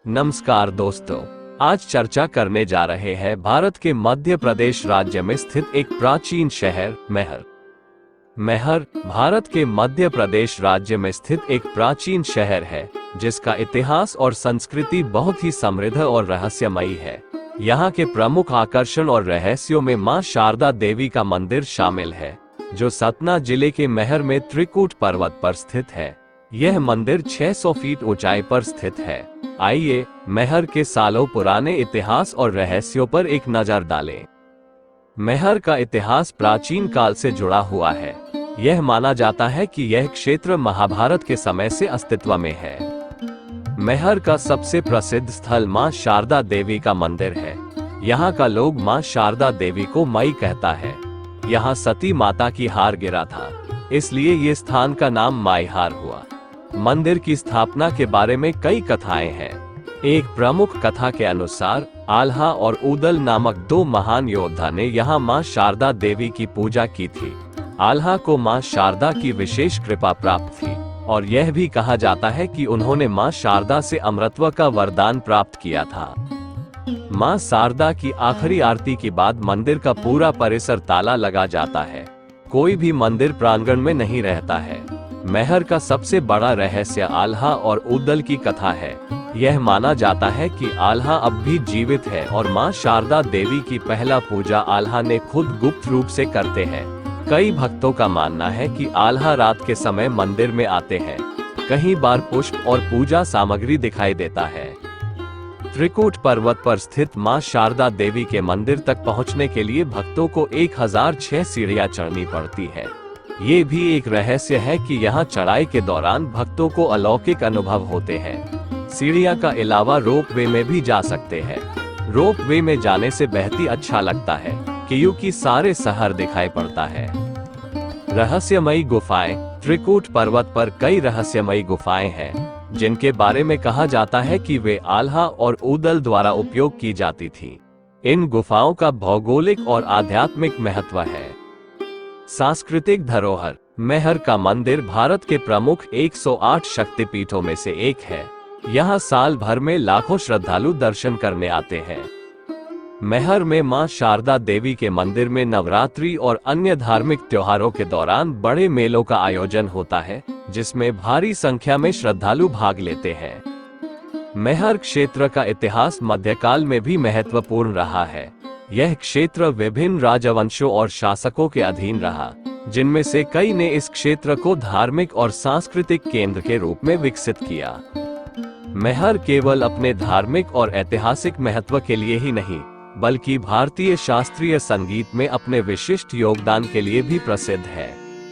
नमस्कार दोस्तों, आज चर्चा करने जा रहे हैं भारत के मध्य प्रदेश राज्य में स्थित एक प्राचीन शहर मैहर। मैहर भारत के मध्य प्रदेश राज्य में स्थित एक प्राचीन शहर है जिसका इतिहास और संस्कृति बहुत ही समृद्ध और रहस्यमयी है। यहाँ के प्रमुख आकर्षण और रहस्यों में मां शारदा देवी का मंदिर शामिल है, जो सतना जिले के मैहर में त्रिकूट पर्वत पर स्थित है। यह मंदिर 600 फीट ऊंचाई पर स्थित है। आइए मैहर के सालों पुराने इतिहास और रहस्यों पर एक नजर डालें। मैहर का इतिहास प्राचीन काल से जुड़ा हुआ है। यह माना जाता है कि यह क्षेत्र महाभारत के समय से अस्तित्व में है। मैहर का सबसे प्रसिद्ध स्थल मां शारदा देवी का मंदिर है। यहाँ का लोग मां शारदा देवी को मई कहता है। यहाँ सती माता की हार गिरा था, इसलिए ये स्थान का नाम माईहार हुआ। मंदिर की स्थापना के बारे में कई कथाएं हैं। एक प्रमुख कथा के अनुसार आल्हा और उदल नामक दो महान योद्धा ने यहाँ मां शारदा देवी की पूजा की थी। आल्हा को मां शारदा की विशेष कृपा प्राप्त थी और यह भी कहा जाता है कि उन्होंने मां शारदा से अमृतत्व का वरदान प्राप्त किया था। मां शारदा की आखिरी आरती के बाद मंदिर का पूरा परिसर ताला लगा जाता है। कोई भी मंदिर प्रांगण में नहीं रहता है। मैहर का सबसे बड़ा रहस्य आल्हा और उदल की कथा है। यह माना जाता है कि आल्हा अब भी जीवित है और मां शारदा देवी की पहला पूजा आल्हा ने खुद गुप्त रूप से करते हैं। कई भक्तों का मानना है कि आल्हा रात के समय मंदिर में आते हैं। कई बार पुष्प और पूजा सामग्री दिखाई देता है। त्रिकूट पर्वत पर स्थित मां शारदा देवी के मंदिर तक पहुंचने के लिए भक्तों को 1006 सीढ़ियां चढ़नी पड़ती है। ये भी एक रहस्य है कि यहाँ चढ़ाई के दौरान भक्तों को अलौकिक अनुभव होते हैं। सीढ़ियाँ का अलावा रोपवे में भी जा सकते हैं। रोपवे में जाने से बेहद ही अच्छा लगता है क्योंकि सारे शहर दिखाई पड़ता है। रहस्यमयी गुफाएं। त्रिकूट पर्वत पर कई रहस्यमयी गुफाएं हैं जिनके बारे में कहा जाता है कि वे आल्हा और उदल द्वारा उपयोग की जाती थी। इन गुफाओं का भौगोलिक और आध्यात्मिक महत्व है। सांस्कृतिक धरोहर। मैहर का मंदिर भारत के प्रमुख 108 शक्तिपीठों में से एक है। यहाँ साल भर में लाखों श्रद्धालु दर्शन करने आते हैं। मैहर में मां शारदा देवी के मंदिर में नवरात्रि और अन्य धार्मिक त्योहारों के दौरान बड़े मेलों का आयोजन होता है, जिसमें भारी संख्या में श्रद्धालु भाग लेते हैं। मैहर क्षेत्र का इतिहास मध्यकाल में भी महत्वपूर्ण रहा है। यह क्षेत्र विभिन्न राजवंशों और शासकों के अधीन रहा, जिनमें से कई ने इस क्षेत्र को धार्मिक और सांस्कृतिक केंद्र के रूप में विकसित किया। मैहर केवल अपने धार्मिक और ऐतिहासिक महत्व के लिए ही नहीं, बल्कि भारतीय शास्त्रीय संगीत में अपने विशिष्ट योगदान के लिए भी प्रसिद्ध है।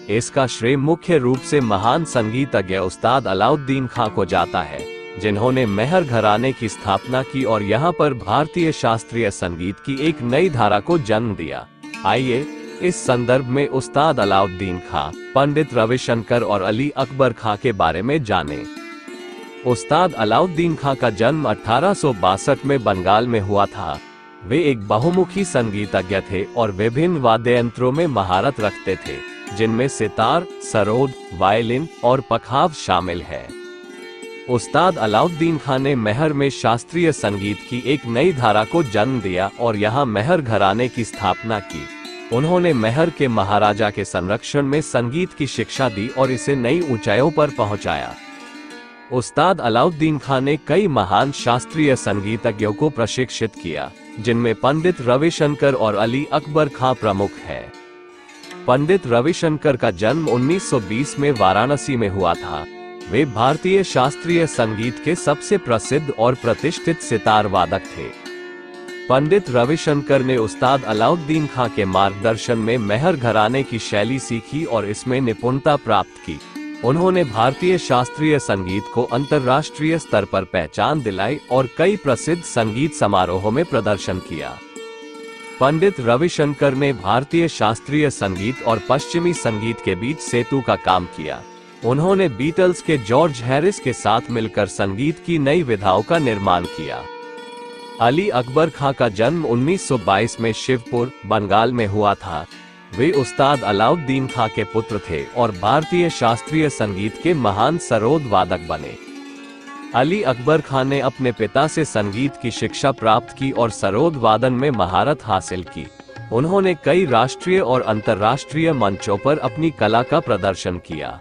इसका श्रेय मुख्य रूप से महान संगीतज्ञ उस्ताद अलाउद्दीन खां को जाता है, जिन्होंने मैहर घराने की स्थापना की और यहाँ पर भारतीय शास्त्रीय संगीत की एक नई धारा को जन्म दिया। आइए इस संदर्भ में उस्ताद अलाउद्दीन खां, पंडित रविशंकर और अली अकबर खां के बारे में जानें। उस्ताद अलाउद्दीन खां का जन्म 1862 में बंगाल में हुआ था। वे एक बहुमुखी संगीतज्ञ थे और विभिन्न वाद्य यंत्रों में महारत रखते थे, जिनमें सितार, सरोद, वायलिन और पखाव शामिल है। उस्ताद अलाउद्दीन खां ने मैहर में शास्त्रीय संगीत की एक नई धारा को जन्म दिया और यहाँ मैहर घराने की स्थापना की। उन्होंने मैहर के महाराजा के संरक्षण में संगीत की शिक्षा दी और इसे नई ऊंचाइयों पर पहुंचाया। उस्ताद अलाउद्दीन खां ने कई महान शास्त्रीय संगीतज्ञों को प्रशिक्षित किया, जिनमें पंडित रविशंकर और अली अकबर खां प्रमुख है। पंडित रविशंकर का जन्म 1920 में वाराणसी में हुआ था। वे भारतीय शास्त्रीय संगीत के सबसे प्रसिद्ध और प्रतिष्ठित सितार वादक थे। पंडित रविशंकर ने उस्ताद अलाउद्दीन खां के मार्गदर्शन में मैहर घराने की शैली सीखी और इसमें निपुणता प्राप्त की। उन्होंने भारतीय शास्त्रीय संगीत को अंतर्राष्ट्रीय स्तर पर पहचान दिलाई और कई प्रसिद्ध संगीत समारोहों में प्रदर्शन किया। पंडित रविशंकर ने भारतीय शास्त्रीय संगीत और पश्चिमी संगीत के बीच सेतु का काम किया। उन्होंने बीटल्स के जॉर्ज हैरिस के साथ मिलकर संगीत की नई विधाओं का निर्माण किया। अली अकबर खां का जन्म 1922 में शिवपुर, बंगाल में हुआ था। वे उस्ताद अलाउद्दीन खां के पुत्र थे और भारतीय शास्त्रीय संगीत के महान सरोद वादक बने। अली अकबर खान ने अपने पिता से संगीत की शिक्षा प्राप्त की और सरोद वादन में महारत हासिल की। उन्होंने कई राष्ट्रीय और अंतर्राष्ट्रीय मंचों पर अपनी कला का प्रदर्शन किया।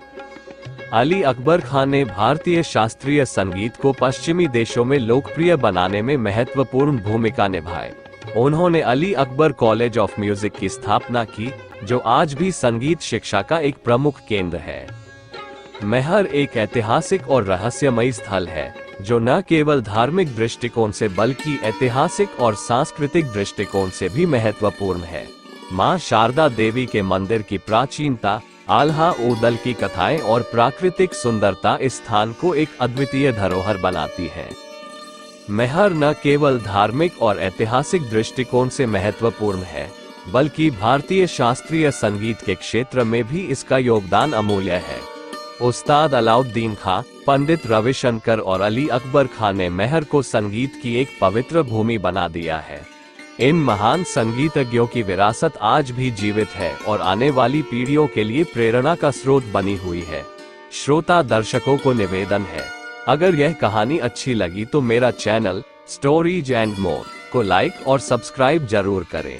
अली अकबर खान ने भारतीय शास्त्रीय संगीत को पश्चिमी देशों में लोकप्रिय बनाने में महत्वपूर्ण भूमिका निभाई। उन्होंने Ali Akbar college of music की स्थापना की, जो आज भी संगीत शिक्षा का एक प्रमुख केंद्र है। महर एक ऐतिहासिक और रहस्यमयी स्थल है, जो न केवल धार्मिक दृष्टिकोण से बल्कि ऐतिहासिक और सांस्कृतिक दृष्टिकोण से भी महत्वपूर्ण है। मां शारदा देवी के मंदिर की प्राचीनता, आल्हा ऊदल की कथाएं और प्राकृतिक सुंदरता इस स्थान को एक अद्वितीय धरोहर बनाती है। महर न केवल धार्मिक और ऐतिहासिक दृष्टिकोण से महत्वपूर्ण है, बल्कि भारतीय शास्त्रीय संगीत के क्षेत्र में भी इसका योगदान अमूल्य है। उस्ताद अलाउद्दीन खां, पंडित रविशंकर और अली अकबर खान ने महर को संगीत की एक पवित्र भूमि बना दिया है। इन महान संगीतज्ञों की विरासत आज भी जीवित है और आने वाली पीढ़ियों के लिए प्रेरणा का स्रोत बनी हुई है। श्रोता दर्शकों को निवेदन है, अगर यह कहानी अच्छी लगी तो मेरा चैनल स्टोरीज एंड मोर को लाइक और सब्सक्राइब जरूर करें।